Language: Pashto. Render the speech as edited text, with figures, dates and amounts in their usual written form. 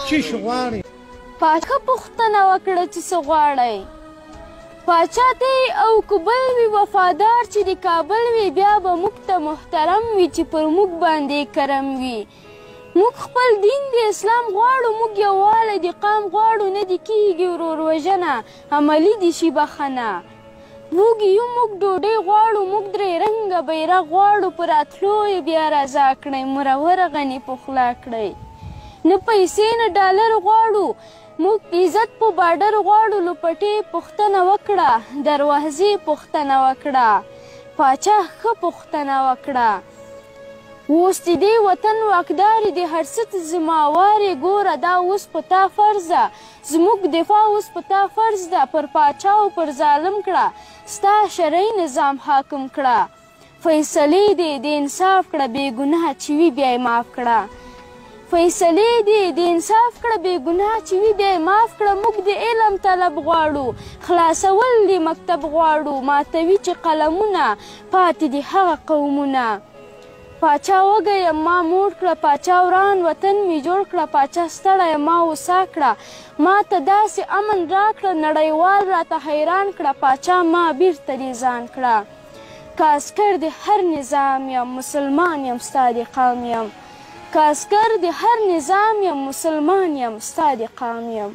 چې څه غواړئ؟ پاچا پوښتنه وکړه چې څه غواړئ؟ پاچا ته او که بل وي وفادار چې د کابل وي بیا به موږ ته محترم وي چې پر موږ باندې کرم وي. موږ خپل دین د اسلام غواړو، موږ یووالی د قام غواړو، نه دې کیږي ورور عملي دې شي بخښنه. موږ یو موږ ډوډۍ غواړو، موږ درې رنګه بیرغ غواړو، په راتلو یې بیا رضا کړئ، مرور غني پخلا کړئ. نه پیسې نه ډالر غواړو، موږ عزت په باډر غواړو. لوپټې پوښتنه وکړه، دروازې پوښتنه وکړه، پاچا ښه پوښتنه وکړه. اوس د دې وطن واکدارې د هر څه زماوارې، ګوره دا اوس په تا فرض ده، زموږ دفاع اوس په تا فرض ده. پر پاچا او پر ظالم کړه ستا شرعي نظام حاکم کړه. فیصلې دې د انصاف کړه، بې ګناه چې وي بیا یې معاف کړه. فیصلې دې د انصاف کړه، بې ګناه چې وي بیا یې معاف کړه. موږ د علم طلب غواړو، خلاصول د مکتب غواړو، ماتوي چې قلمونه پاتې دي هغه قومونه. پاچا وږی یم ما موړ کړه، پاچا وران وطن مې جوړ کړه، پاچا ستړی یم ما هوسا کړه. ما ته داسې امن راکړه، نړیوال راته حیران کړه، پاچا ما بیرته دې ځان کړه. که عسکر د هر نظام یم مسلمان یم ستا د قام یم، که عسکر د هر نظام یم مسلمان یم ستا د قام یم.